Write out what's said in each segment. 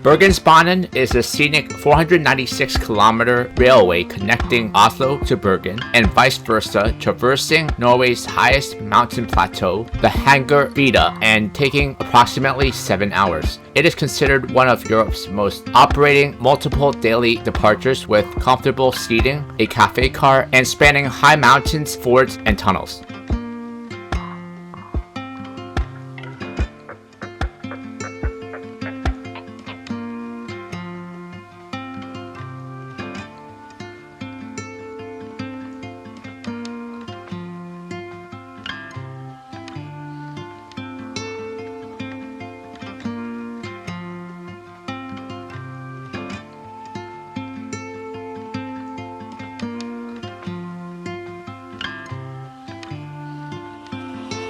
Bergensbanen is a scenic 496-kilometer railway connecting Oslo to Bergen and vice versa, traversing Norway's highest mountain plateau, the Hardangervidda, and taking approximately 7 hours. It is considered one of Europe's most, operating multiple daily departures with comfortable seating, a cafe car, and spanning high mountains, fords, and tunnels.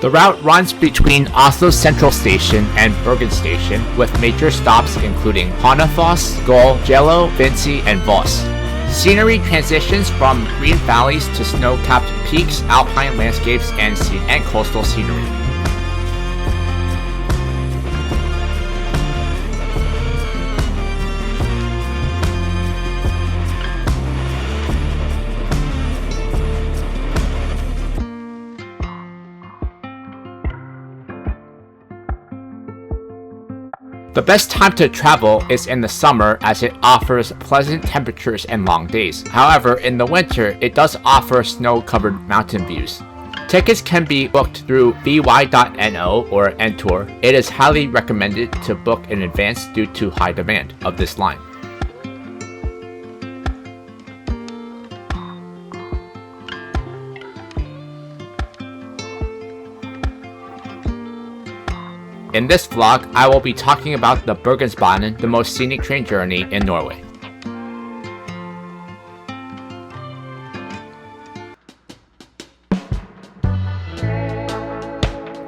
The route runs between Oslo Central Station and Bergen Station, with major stops including Hønefoss, Skål, Gjello, Vinci, and Voss. Scenery transitions from green valleys to snow-capped peaks, alpine landscapes, and coastal scenery. The best time to travel is in the summer, as it offers pleasant temperatures and long days. However, in the winter, it does offer snow-covered mountain views. Tickets can be booked through vy.no or Entour. It is highly recommended to book in advance due to high demand of this line. In this vlog, I will be talking about the Bergensbanen, the most scenic train journey in Norway.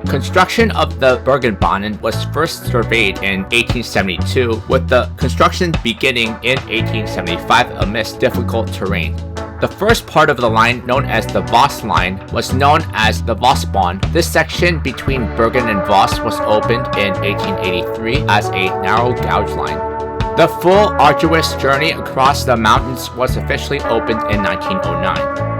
Construction of the Bergensbanen was first surveyed in 1872, with the construction beginning in 1875 amidst difficult terrain. The first part of the line, known as the Voss line, was known as the Vossbahn. This section between Bergen and Voss was opened in 1883 as a narrow gauge line. The full arduous journey across the mountains was officially opened in 1909.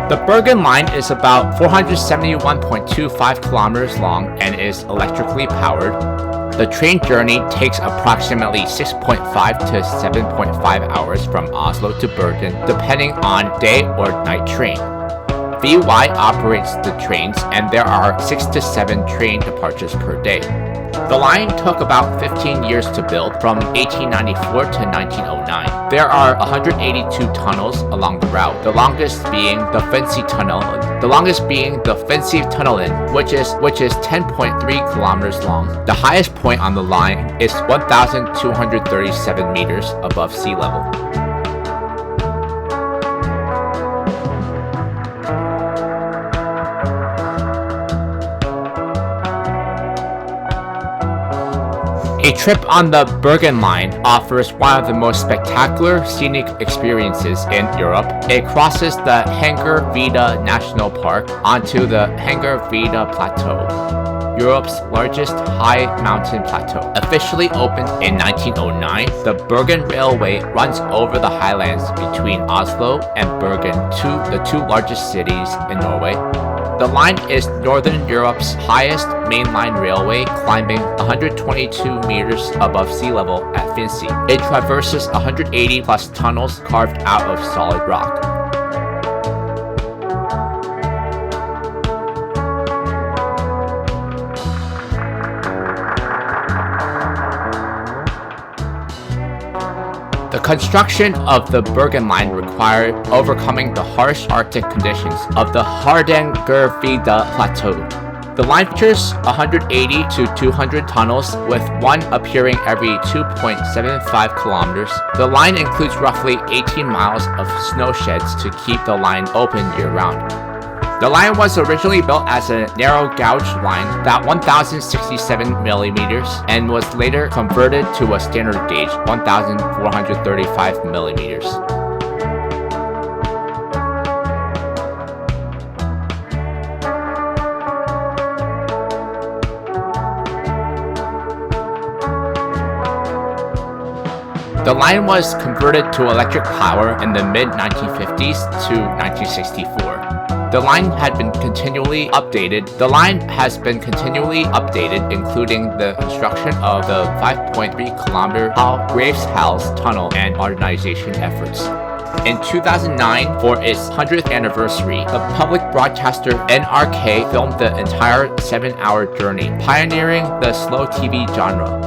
The Bergen Line is about 471.25 kilometers long and is electrically powered. The train journey takes approximately 6.5 to 7.5 hours from Oslo to Bergen, depending on day or night train. VY operates the trains, and there are 6 to 7 train departures per day. The line took about 15 years to build, from 1894 to 1909. There are 182 tunnels along the route, the longest being the Vinci Tunnel, which is 10.3 kilometers long. The highest point on the line is 1,237 meters above sea level. A trip on the Bergen Line offers one of the most spectacular scenic experiences in Europe. It crosses the Hardangervidda National Park onto the Hardangervidda Plateau, Europe's largest high mountain plateau. Officially opened in 1909, the Bergen Railway runs over the highlands between Oslo and Bergen, the two largest cities in Norway. The line is Northern Europe's highest mainline railway, climbing 122 meters above sea level at Vinci. It traverses 180 plus tunnels carved out of solid rock. The construction of the Bergen Line required overcoming the harsh Arctic conditions of the Hardangervidda Plateau. The line features 180 to 200 tunnels, with one appearing every 2.75 kilometers. The line includes roughly 18 miles of snow sheds to keep the line open year-round. The line was originally built as a narrow gauge line, that 1,067 millimeters, and was later converted to a standard gauge, 1,435 millimeters. The line was converted to electric power in the mid-1950s to 1964. The line has been continually updated, including the construction of the 5.3-kilometer Aviasales tunnel and modernization efforts. In 2009, for its 100th anniversary, the public broadcaster NRK filmed the entire 7-hour journey, pioneering the slow TV genre.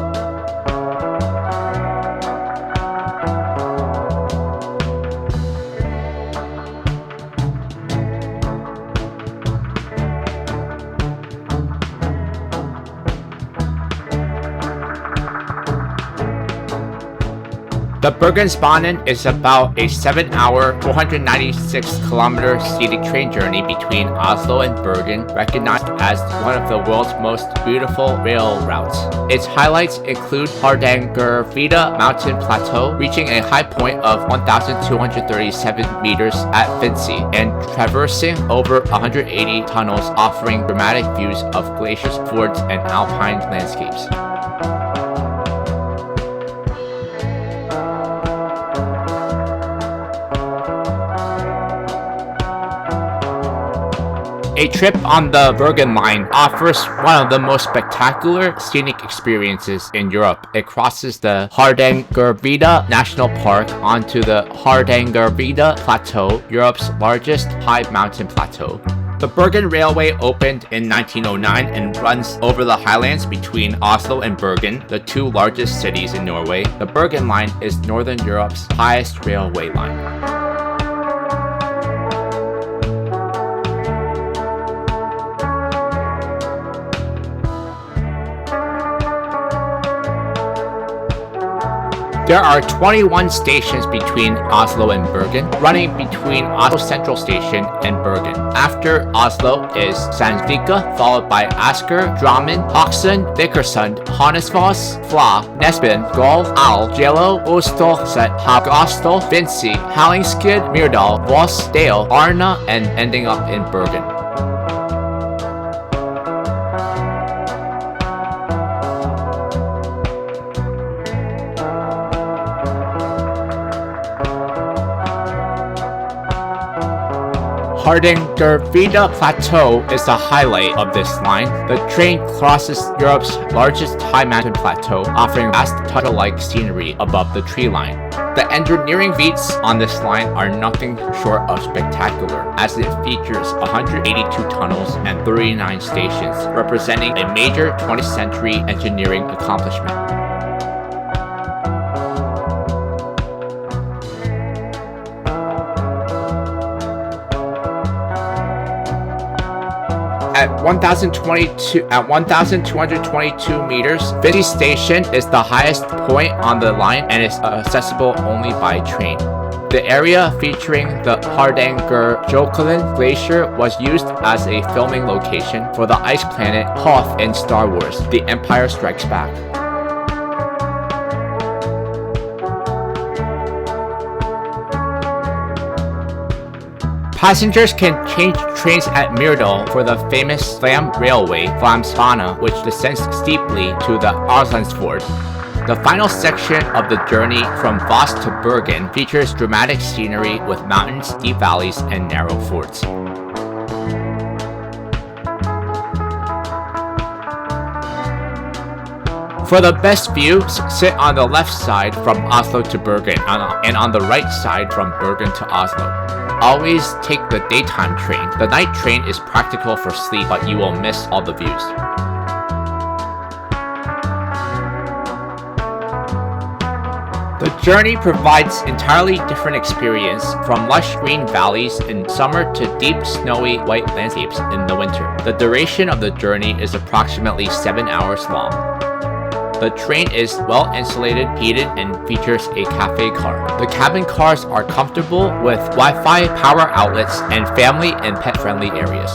The Bergensbanen is about a 7-hour, 496-kilometer scenic train journey between Oslo and Bergen, recognized as one of the world's most beautiful rail routes. Its highlights include Hardangervidda mountain plateau, reaching a high point of 1,237 meters at Vinci, and traversing over 180 tunnels offering dramatic views of glaciers, fjords, and alpine landscapes. A trip on the Bergen Line offers one of the most spectacular scenic experiences in Europe. It crosses the Hardangervidda National Park onto the Hardangervidda Plateau, Europe's largest high mountain plateau. The Bergen Railway opened in 1909 and runs over the highlands between Oslo and Bergen, the two largest cities in Norway. The Bergen Line is Northern Europe's highest railway line. There are 21 stations between Oslo and Bergen, running between Oslo Central Station and Bergen. After Oslo is Sandvika, followed by Asker, Drammen, Hokksund, Vikersund, Honnesvoss, Fla, Nesbyen, Gol, Al, Gjello, Ostolset, Hagastol, Vinci, Hallingskid, Myrdal, Voss, Dale, Arna, and ending up in Bergen. Hardangervidda Plateau is the highlight of this line. The train crosses Europe's largest high mountain plateau, offering vast tunnel-like scenery above the tree line. The engineering feats on this line are nothing short of spectacular, as it features 182 tunnels and 39 stations, representing a major 20th century engineering accomplishment. At 1,222 meters, Vinci Station is the highest point on the line and is accessible only by train. The area featuring the Hardangerjokelen Glacier was used as a filming location for the ice planet Hoth in Star Wars: The Empire Strikes Back. Passengers can change trains at Myrdal for the famous Flam Railway, Flamsbane, which descends steeply to the Arslandsfjord. The final section of the journey from Voss to Bergen features dramatic scenery with mountains, deep valleys, and narrow fords. For the best view, sit on the left side from Oslo to Bergen and on the right side from Bergen to Oslo. Always take the daytime train. The night train is practical for sleep, but you will miss all the views. The journey provides entirely different experience, from lush green valleys in summer to deep snowy white landscapes in the winter. The duration of the journey is approximately 7 hours long. The train is well insulated, heated, and features a cafe car. The cabin cars are comfortable with Wi-Fi, power outlets, and family and pet-friendly areas.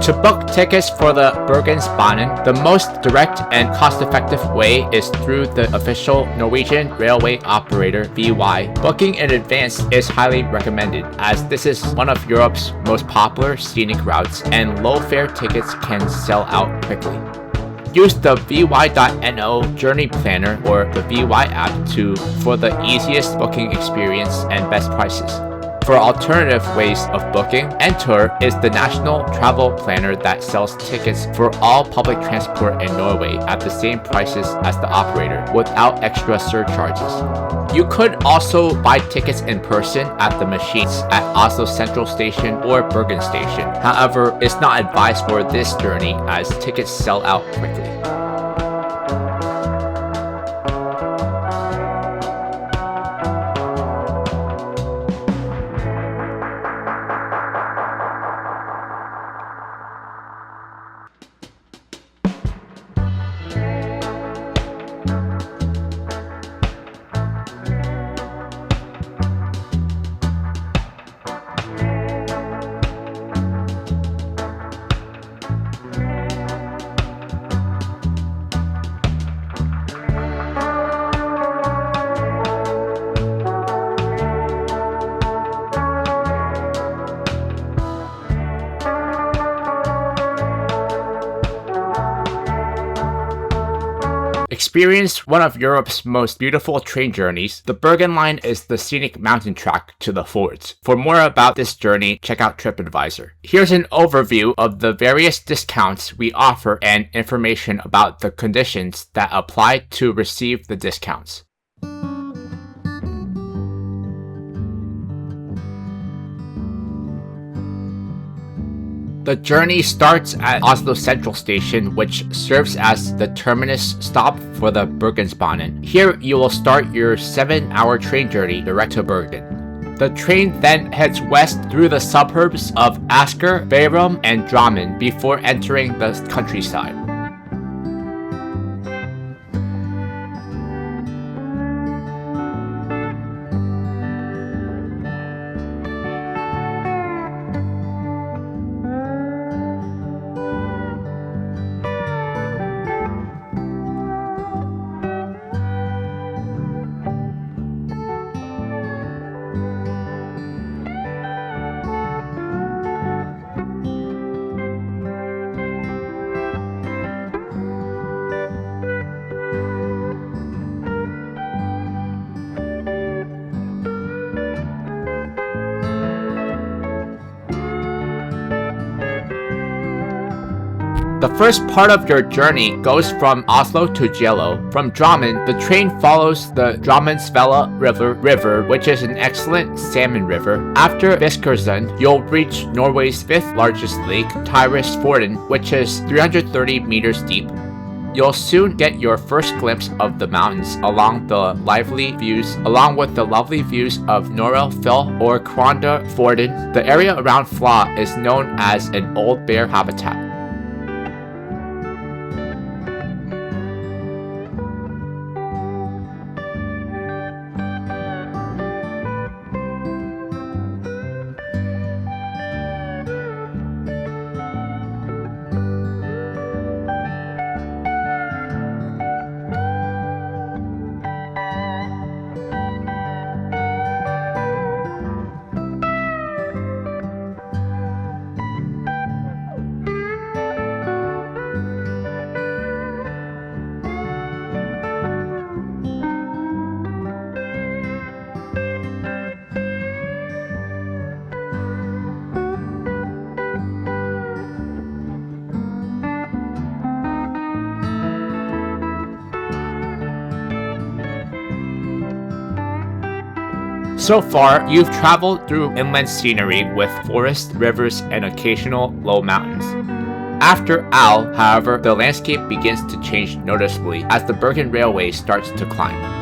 To To book tickets for the Bergensbanen, the most direct and cost-effective way is through the official Norwegian railway operator VY. Booking in advance is highly recommended, as this is one of Europe's most popular scenic routes and low-fare tickets can sell out quickly. Use the vy.no journey planner or the VY app for the easiest booking experience and best prices. For alternative ways of booking, Entur is the national travel planner that sells tickets for all public transport in Norway at the same prices as the operator, without extra surcharges. You could also buy tickets in person at the machines at Oslo Central Station or Bergen Station. However, it's not advised for this journey as tickets sell out quickly. Experience one of Europe's most beautiful train journeys. The Bergen Line is the scenic mountain track to the forts. For more about this journey, check out TripAdvisor. Here's an overview of the various discounts we offer and information about the conditions that apply to receive the discounts. The journey starts at Oslo Central Station, which serves as the terminus stop for the Bergensbanen. Here, you will start your 7-hour train journey direct to Bergen. The train then heads west through the suburbs of Asker, Bærum, and Drammen before entering the countryside. The first part of your journey goes from Oslo to Geilo. From Drammen, the train follows the Drammensfjella river, which is an excellent salmon river. After Viskersund, you'll reach Norway's 5th largest lake, Tyrisfjorden, which is 330 meters deep. You'll soon get your first glimpse of the mountains along with the lovely views of Norelfjell or Kvandafjorden. The area around Fla is known as an old bear habitat. So far, you've traveled through inland scenery with forests, rivers, and occasional low mountains. After Al, however, the landscape begins to change noticeably as the Bergen Railway starts to climb.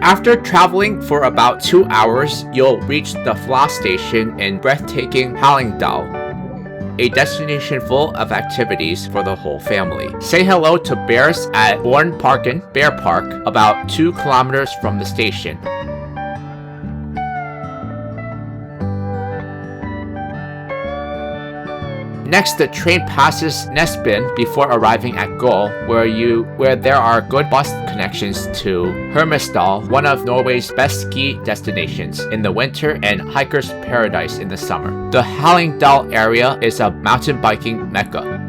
After traveling for about 2 hours, you'll reach the Fla station in breathtaking Hallingdal. a destination full of activities for the whole family. Say hello to bears at Bornparken Bear Park, about 2 kilometers from the station. Next, the train passes Nesbyen before arriving at Gull, where there are good bus connections to Hermesdal, one of Norway's best ski destinations in the winter and hiker's paradise in the summer. The Hallingdal area is a mountain biking mecca.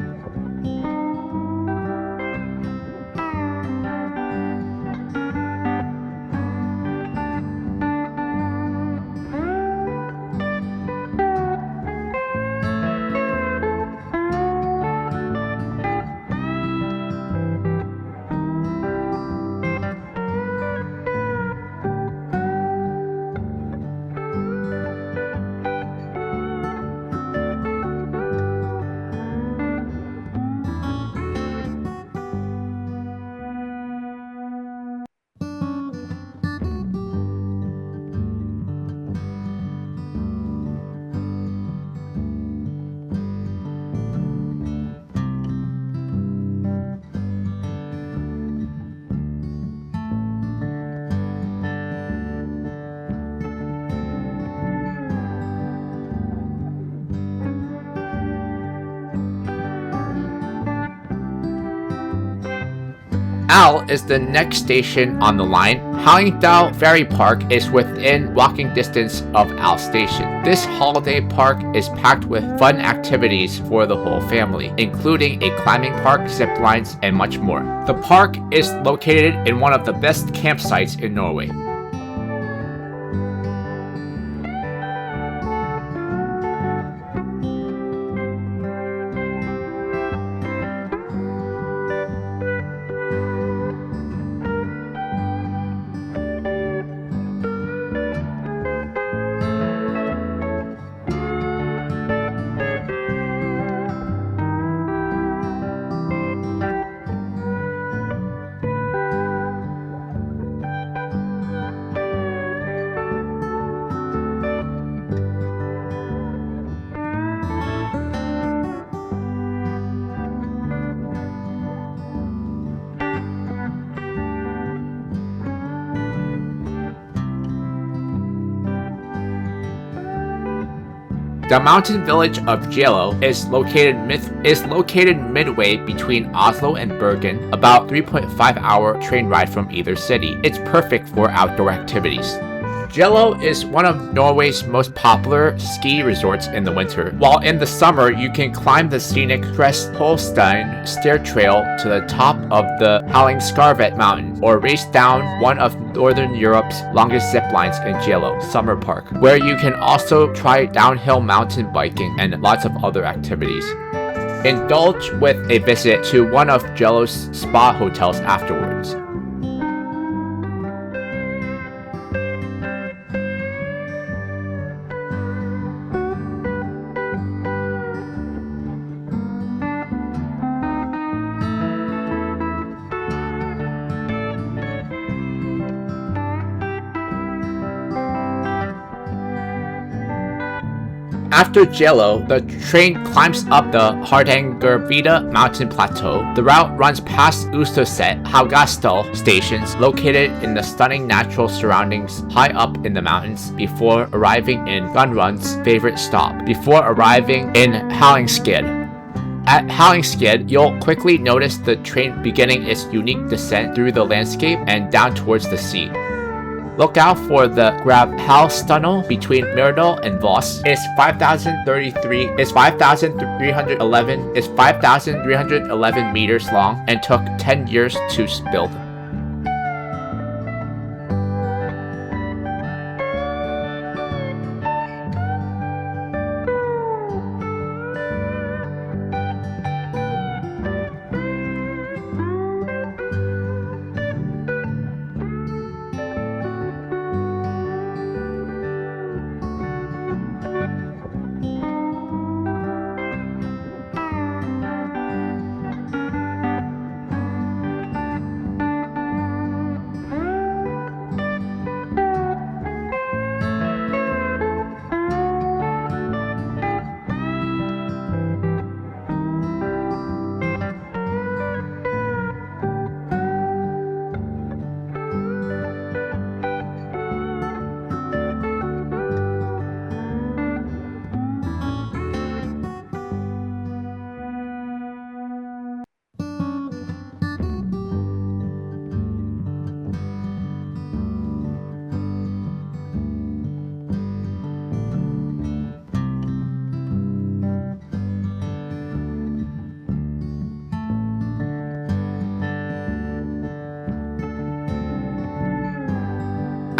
Al is the next station on the line. Hallingdal Ferry Park is within walking distance of Al Station. This holiday park is packed with fun activities for the whole family, including a climbing park, zip lines, and much more. The park is located in one of the best campsites in Norway. The mountain village of Geilo is located midway between Oslo and Bergen, about 3.5-hour train ride from either city. It's perfect for outdoor activities. Geilo is one of Norway's most popular ski resorts in the winter, while in the summer you can climb the scenic Holstein stair trail to the top of the Hallingskarvet mountain, or race down one of Northern Europe's longest zip lines in Geilo Summer Park, where you can also try downhill mountain biking and lots of other activities. Indulge with a visit to one of Geilo's spa hotels afterwards. After Geilo, the train climbs up the Hardangervidda mountain plateau. The route runs past Ustoset, Haugasdal stations located in the stunning natural surroundings high up in the mountains before arriving in Gunrun's favorite stop, before arriving in Hallingskid. At Hallingskid, you'll quickly notice the train beginning its unique descent through the landscape and down towards the sea. Look out for the Grabhalstunnel between Myrdal and Voss. It's 5,311 meters long and took 10 years to build.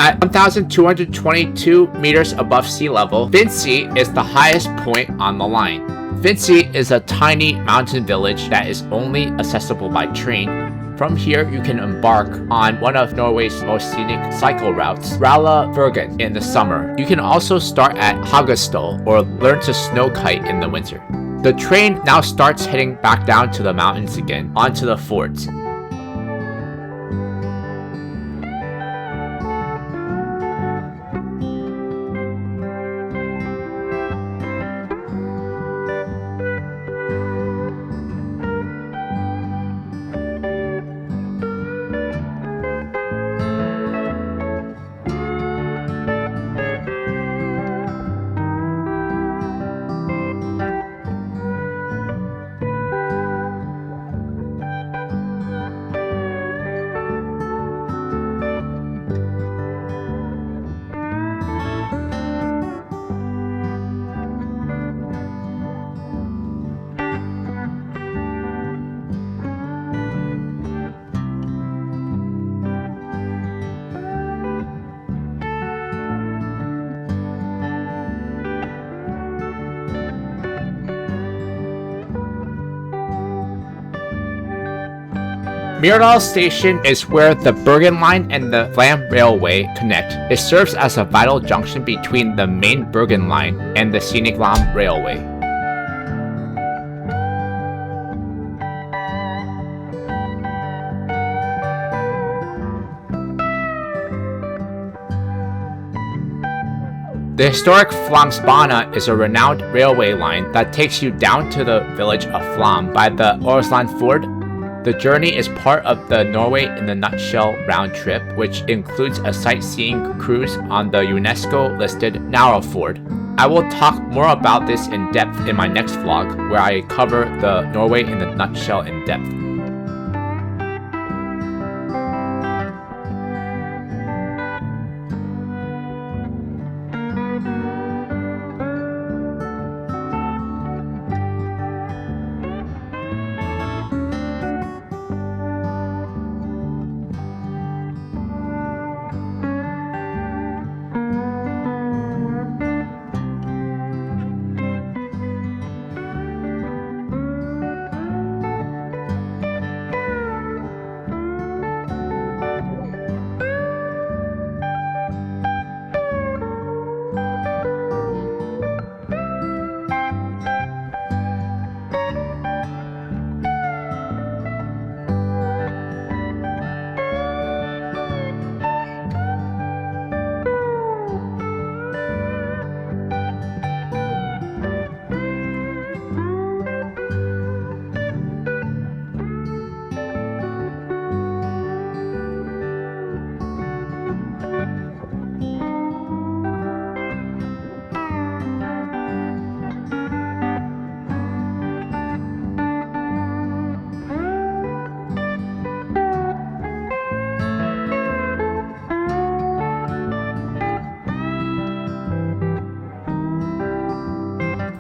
At 1,222 meters above sea level, Vinci is the highest point on the line. Vinci is a tiny mountain village that is only accessible by train. From here, you can embark on one of Norway's most scenic cycle routes, Ralla Bergen, in the summer. You can also start at Hagestol or learn to snow kite in the winter. The train now starts heading back down to the mountains again, onto the forts. Myrdal Station is where the Bergen Line and the Flam Railway connect. It serves as a vital junction between the main Bergen Line and the scenic Flam Railway. The historic Bergensbanen is a renowned railway line that takes you down to the village of Flam by the Øresund Ford. The journey is part of the Norway in a Nutshell round trip, which includes a sightseeing cruise on the UNESCO-listed Narrowfjord. I will talk more about this in depth in my next vlog, where I cover the Norway in a Nutshell in depth.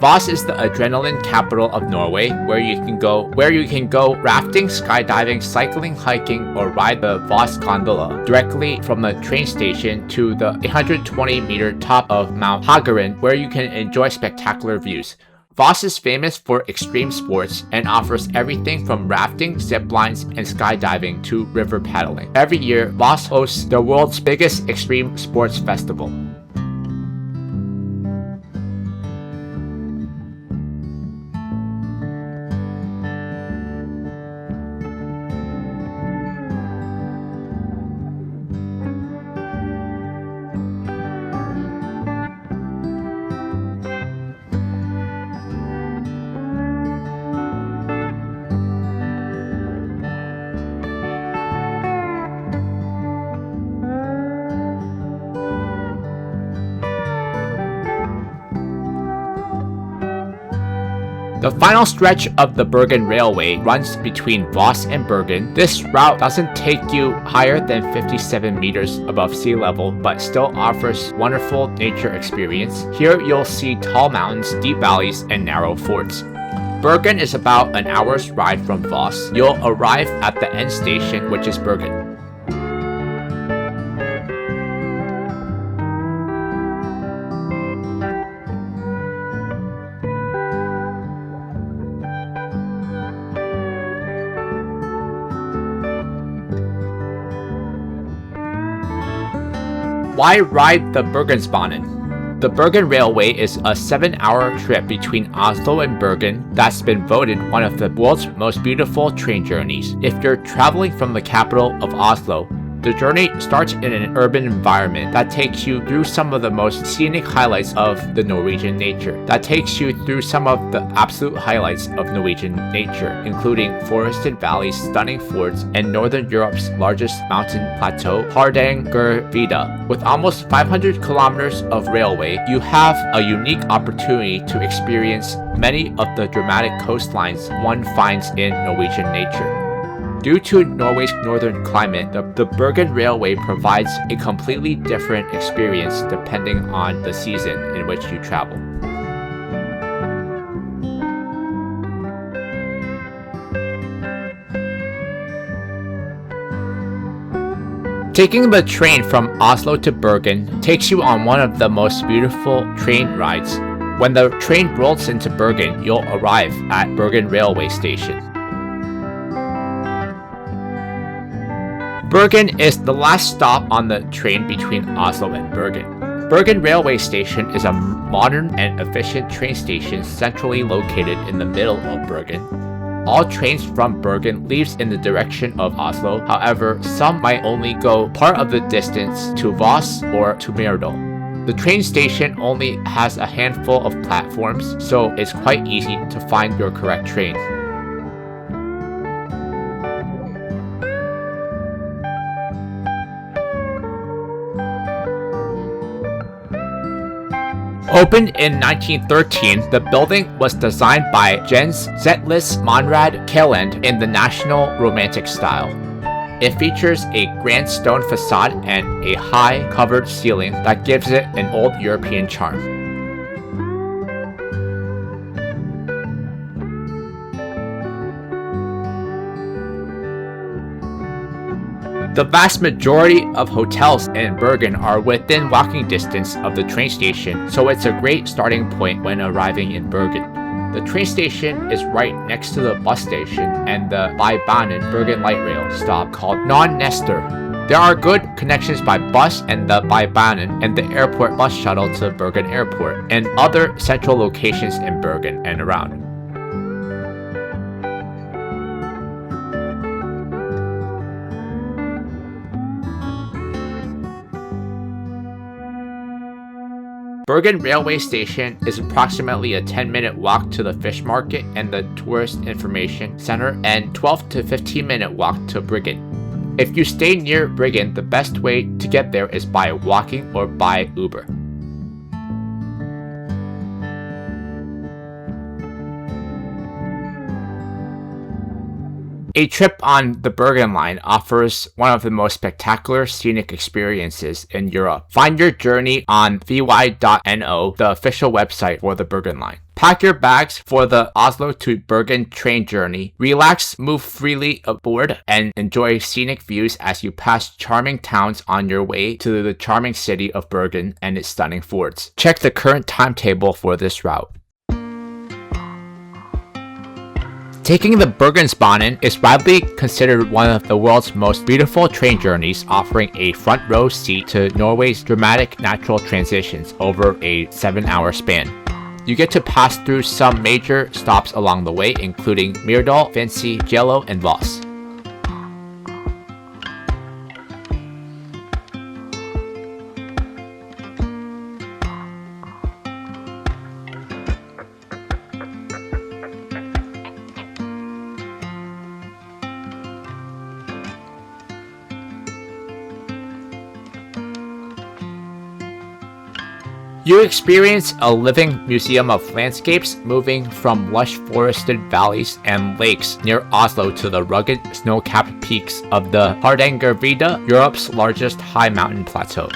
Voss is the adrenaline capital of Norway, where you can go rafting, skydiving, cycling, hiking, or ride the Voss gondola directly from the train station to the 820-meter top of Mount Hageren, where you can enjoy spectacular views. Voss is famous for extreme sports and offers everything from rafting, zip lines, and skydiving to river paddling. Every year, Voss hosts the world's biggest extreme sports festival. The final stretch of the Bergen Railway runs between Voss and Bergen. This route doesn't take you higher than 57 meters above sea level, but still offers wonderful nature experience. Here you'll see tall mountains, deep valleys, and narrow fords. Bergen is about an hour's ride from Voss. You'll arrive at the end station, which is Bergen. Why ride the Bergensbanen? The Bergen Railway is a 7-hour trip between Oslo and Bergen that's been voted one of the world's most beautiful train journeys. If you're traveling from the capital of Oslo, the journey starts in an urban environment that takes you through some of the most scenic highlights of the Norwegian nature. Including forested valleys, stunning fjords, and Northern Europe's largest mountain plateau, Hardangervidda. With almost 500 kilometers of railway, you have a unique opportunity to experience many of the dramatic coastlines one finds in Norwegian nature. Due to Norway's northern climate, the Bergen Railway provides a completely different experience depending on the season in which you travel. Taking the train from Oslo to Bergen takes you on one of the most beautiful train rides. When the train rolls into Bergen, you'll arrive at Bergen Railway Station. Bergen is the last stop on the train between Oslo and Bergen. Bergen Railway Station is a modern and efficient train station centrally located in the middle of Bergen. All trains from Bergen leaves in the direction of Oslo, however, some might only go part of the distance to Voss or to Myrdal. The train station only has a handful of platforms, so it's quite easy to find your correct train. Opened in 1913, the building was designed by Jens Zetlis Monrad Kjellend in the National Romantic style. It features a grand stone facade and a high, covered ceiling that gives it an old European charm. The vast majority of hotels in Bergen are within walking distance of the train station, so it's a great starting point when arriving in Bergen. The train station is right next to the bus station and the Bybanen Bergen Light Rail stop called Non-Nester. There are good connections by bus and the Bybanen and the airport bus shuttle to Bergen Airport and other central locations in Bergen and around. Bergen Railway Station is approximately a 10-minute walk to the fish market and the tourist information center and 12 to 15-minute walk to Bryggen. If you stay near Bryggen, the best way to get there is by walking or by Uber. A trip on the Bergen Line offers one of the most spectacular scenic experiences in Europe. Find your journey on vy.no, the official website for the Bergen Line. Pack your bags for the Oslo to Bergen train journey. Relax, move freely aboard, and enjoy scenic views as you pass charming towns on your way to the charming city of Bergen and its stunning fjords. Check the current timetable for this route. Taking the Bergensbanen is widely considered one of the world's most beautiful train journeys, offering a front row seat to Norway's dramatic natural transitions over a 7-hour span. You get to pass through some major stops along the way, including Myrdal, Vinci, Jello, and Voss. You experience a living museum of landscapes, moving from lush forested valleys and lakes near Oslo to the rugged snow-capped peaks of the Hardangervidda, Europe's largest high mountain plateau.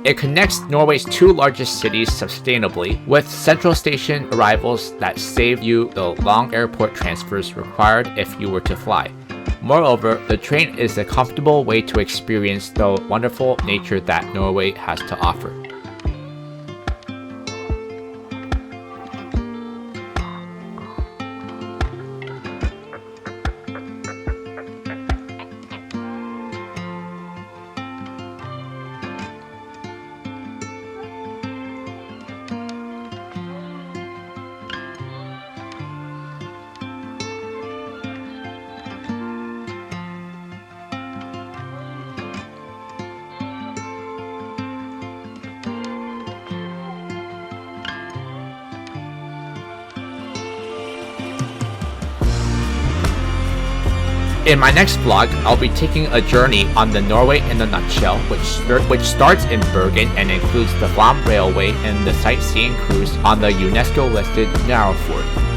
It connects Norway's two largest cities sustainably, with central station arrivals that save you the long airport transfers required if you were to fly. Moreover, the train is a comfortable way to experience the wonderful nature that Norway has to offer. In my next vlog, I'll be taking a journey on the Norway in a nutshell, which starts in Bergen and includes the Flam Railway and the sightseeing cruise on the UNESCO-listed Narrowfjord.